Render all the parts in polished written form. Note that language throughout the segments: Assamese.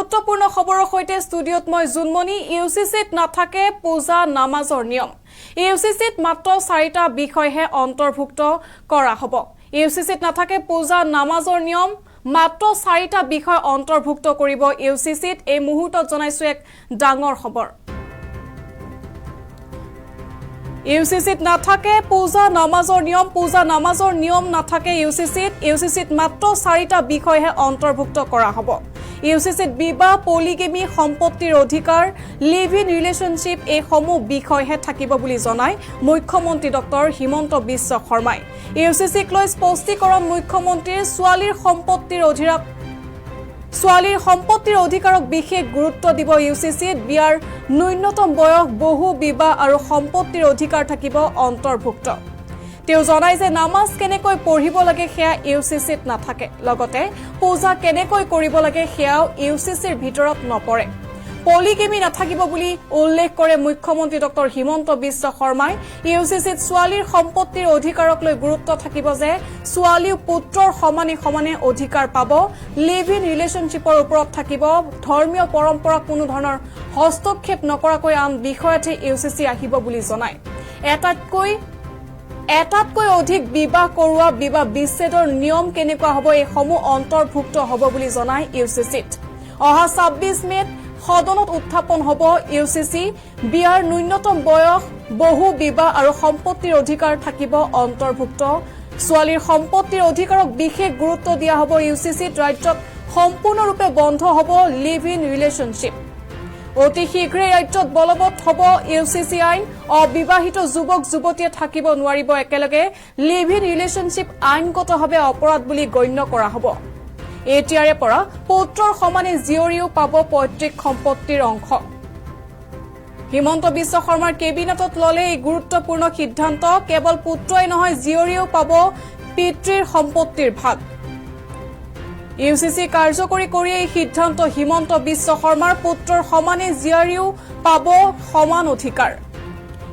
গুৰুত্বপূৰ্ণ খবৰৰ সৈতে ষ্টুডিঅ'ত মই জুনমণি। ইউচিচিত নাথাকে পূজা নামাজৰ নিয়ম। ইউচিচিত মাত্ৰ 4টা বিষয়হে অন্তৰ্ভুক্ত কৰা হ'ব। ইউচিচিত নাথাকে পূজা নামাজৰ নিয়ম, মাত্ৰ 4টা বিষয় অন্তৰ্ভুক্ত কৰিব ইউচিচিত। এই মুহূৰ্তত জনাইছো এক ডাঙৰ খবৰ। ইউচিচিত নাথাকে পূজা নামাজৰ নিয়ম নাথাকে ইউচিচিত মাত্ৰ 4টা বিষয়হে অন্তৰ্ভুক্ত কৰা হ'ব। ইউচিচিত বিবাহ, পলিগেমি, সম্পত্তিৰ অধিকাৰ, লিভ ইন ৰিলেশ্যনশ্বিপ এই সমূহ বিষয়হে থাকিব বুলি জনায় মুখ্যমন্ত্ৰী ডক্টৰ হিমন্ত বিশ্ব শৰ্মাই। ইউচিচিক লৈ স্পষ্টীকৰণ মুখ্যমন্ত্ৰীৰ। ছোৱালীৰ সম্পত্তিৰ অধিকাৰক বিশেষ গুৰুত্ব দিব ইউচিচিত। বিয়াৰ ন্যূনতম বয়স, বহু বিবাহ আৰু সম্পত্তিৰ অধিকাৰ থাকিব অন্তৰ্ভুক্ত। তেওঁ জনায় যে নামাজ কেনেকৈ পঢ়িব লাগে সেয়া ইউচিচিত নাথাকে, লগতে পূজা কেনেকৈ কৰিব লাগে সেয়াও ইউচিচিৰ ভিতৰত নপৰে। পলিগেমি নাথাকিব বুলি উল্লেখ কৰে মুখ্যমন্ত্ৰী ডক্টৰ হিমন্ত বিশ্ব শৰ্মাই। ইউচিচিত ছোৱালীৰ সম্পত্তিৰ অধিকাৰক লৈ গুৰুত্ব থাকিব যে ছোৱালীও পুত্ৰৰ সমানে সমানে অধিকাৰ পাব। লিভ ইন ৰিলেশ্যনশ্বিপৰ ওপৰত থাকিব। ধৰ্মীয় পৰম্পৰা কোনো ধৰণৰ হস্তক্ষেপ নকৰাকৈ আন বিষয়তে ইউচিচি আহিব বুলি জনায়। এটাতকৈ অধিক বিবাহ কৰোৱা, বিবাহ বিচ্ছেদৰ নিয়ম কেনেকুৱা হ'ব এইসমূহ অন্তৰ্ভুক্ত হ'ব বুলি জনায় ইউচিচিত। অহা 26 মেত সদনত উত্থাপন হ'ব ইউচিচি। বিয়াৰ ন্যূনতম বয়স, বহু বিবাহ আৰু সম্পত্তিৰ অধিকাৰ থাকিব অন্তৰ্ভুক্ত। ছোৱালীৰ সম্পত্তিৰ অধিকাৰক বিশেষ গুৰুত্ব দিয়া হ'ব ইউচিচিত। ৰাজ্যত সম্পূৰ্ণৰূপে বন্ধ হ'ব লিভ ইন ৰিলেশ্যনশ্বিপ। অতি শীঘ্ৰেই ৰাজ্যত বলবৎ হ'ব ইউচিচি আইন। অবিবাহিত যুৱক যুৱতীয়ে থাকিব নোৱাৰিব একেলগে। লিভ ইন ৰিলেশ্যনশ্বিপ আইনগতভাৱে অপৰাধ বুলি গণ্য কৰা হ'ব। এতিয়াৰে পৰা পুত্ৰৰ সমানে জীয়ৰীও পাব পৈতৃক সম্পত্তিৰ অংশ। হিমন্ত বিশ্ব শৰ্মাৰ কেবিনেটত ললে এই গুৰুত্বপূৰ্ণ সিদ্ধান্ত। কেৱল পুত্ৰই নহয়, জীয়ৰীও পাব পিতৃৰ সম্পত্তিৰ ভাগ। ইউচিচি কাৰ্যকৰী কৰি এই সিদ্ধান্ত হিমন্ত বিশ্ব শৰ্মাৰ। পুত্ৰৰ সমানে জীয়ৰীও পাব সমান অধিকাৰ।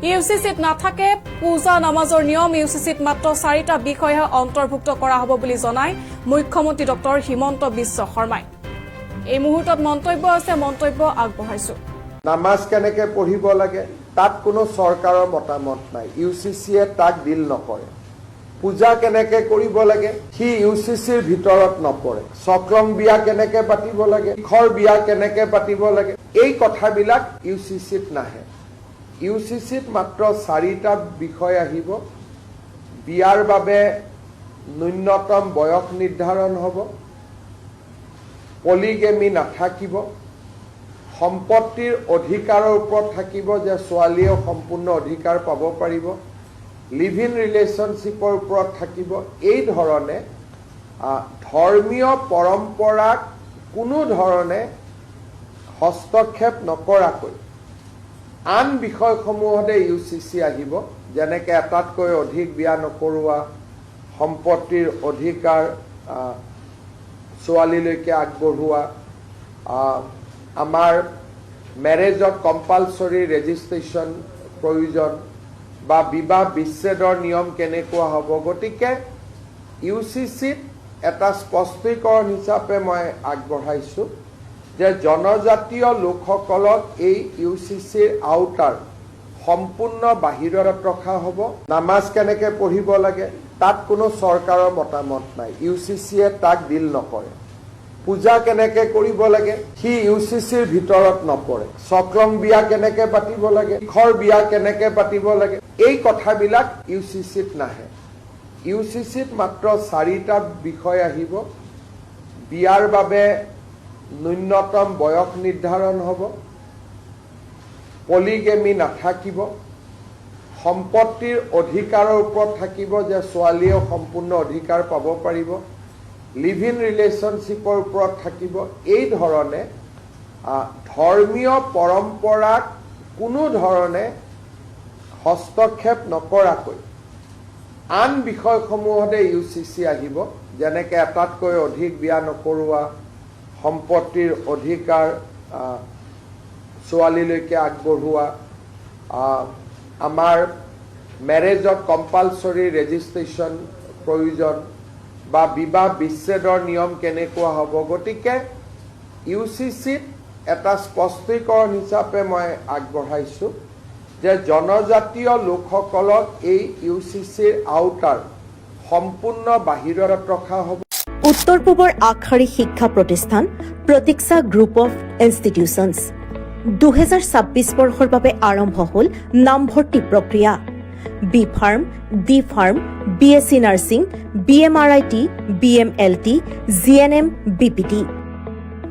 ইউচিচিত নাথাকে পূজা নামাজৰ নিয়ম। ইউচিচিত মাত্ৰ 4টা বিষয়হে অন্তৰ্ভুক্ত কৰা হ'ব বুলি জনায় মুখ্যমন্ত্ৰী ডক্টৰ হিমন্ত বিশ্ব শৰ্মাই। এই মুহূৰ্তত মন্তব্য আছে, মন্তব্য আগবঢ়াইছো। নামাজ কেনেকে পঢ়িব লাগে তাত কোনো চৰকাৰৰ মতামত নাই, ইউচিচিয়ে তাক ডিল নকৰে। পূজা কেনেকে কৰিব লাগে সি ইউচিচিৰ ভিতৰত নপৰে। চক্ৰম বিয়া কেনেকে পাতিব লাগে, শিখৰ বিয়া কেনেকে পাতিব লাগে এই কথাবিলাক ইউচিচিত নাহে। ইউচিচিত মাত্ৰ 4টা বিষয় আহিব। বিয়াৰ বাবে ন্যূনতম বয়স নিৰ্ধাৰণ হ'ব, পলিগেমি নাথাকিব, সম্পত্তিৰ অধিকাৰৰ ওপৰত থাকিব যে ছোৱালীয়েও সম্পূৰ্ণ অধিকাৰ পাব পাৰিব, লিভ ইন ৰিলেশ্যনশ্বিপৰ ওপৰত থাকিব। এই ধৰণে ধৰ্মীয় পৰম্পৰাক কোনো ধৰণে হস্তক্ষেপ নকৰাকৈ আন বিষয়সমূহতে ইউচিচি আহিব, যেনেকৈ এটাতকৈ অধিক বিয়া নকৰোৱা, সম্পত্তিৰ অধিকাৰ ছোৱালীলৈকে আগবঢ়োৱা, আমাৰ মেৰেজত কম্পালচৰি ৰেজিষ্ট্ৰেশ্যন প্ৰয়োজন বা বিবাহ বিচ্ছেদৰ নিয়ম কেনেকুৱা হ'ব। গতিকে ইউচিচিত এটা স্পষ্টীকৰণ হিচাপে মই আগবঢ়াইছোঁ যে জনজাতীয় লোকসকলক এই ইউচিচিৰ আওতাৰ সম্পূৰ্ণ বাহিৰত ৰখা হ'ব। নামাজ কেনেকে পঢ়িব লাগে তাত কোনো চৰকাৰৰ মতামত নাই, ইউচিচিয়ে তাক ডিল নকৰে। পূজা কেনেকে কৰিব লাগে সি ইউচিচিৰ ভিতৰত নপৰে। চক্ৰম বিয়া কেনেকে পাতিব লাগে, শিখৰ বিয়া কেনেকে পাতিব লাগে এই কথাবিলাক ইউচিচিত নাহে। ইউচিচিত মাত্ৰ 4টা বিষয় আহিব। বিয়াৰ বাবে ন্যূনতম বয়স নিৰ্ধাৰণ হ'ব, পলিগেমি নাথাকিব, সম্পত্তিৰ অধিকাৰৰ ওপৰত থাকিব যে ছোৱালীয়েও সম্পূৰ্ণ অধিকাৰ পাব পাৰিব, লিভ ইন ৰিলেশ্যনশ্বিপৰ ওপৰত থাকিব। এই ধৰণে ধৰ্মীয় পৰম্পৰাক কোনো ধৰণে হস্তক্ষেপ নকৰাকৈ আন বিষয়সমূহতে ইউচিচি আহিব, যেনেকৈ এটাতকৈ অধিক বিয়া নকৰোৱা, সম্পত্তিৰ অধিকাৰ ছোৱালীলৈকে আগবঢ়োৱা, আমাৰ মেৰেজত কম্পালচৰি ৰেজিষ্ট্ৰেশ্যন প্ৰয়োজন বা বিবাহ বিচ্ছেদৰ নিয়ম কেনেকুৱা হ'ব। গতিকে UCCত এটা স্পষ্টীকৰণ হিচাপে মই আগবঢ়াইছোঁ যে জনজাতীয় লোকসকলক এই UCCৰ আওতাৰ সম্পূৰ্ণ বাহিৰত ৰখা হ'ব। উত্তৰ পূবৰ আগশাৰী শিক্ষা প্ৰতিষ্ঠান প্ৰতীক্ষা গ্ৰুপ অফ ইনষ্টিটিউচনছ 2026 বৰ্ষৰ বাবে আৰম্ভ হ'ল নামভৰ্তি প্ৰক্ৰিয়া। B pharm, D pharm, BSc nursing, BMRIT, BMLT, GNM, BPT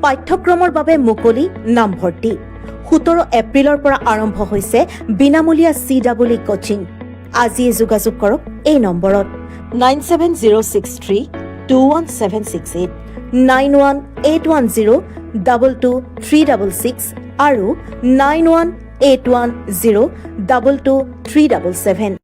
পাঠ্যক্ৰমৰ বাবে মুকলি নামভৰ্তি 17 এপ্ৰিলৰ পৰা আৰম্ভ হৈছে বিনামূলীয়া CEE কোচিং। আজিয়ে যোগাযোগ কৰক এই নম্বৰত 9706321768 9181022366 আৰু 9181022377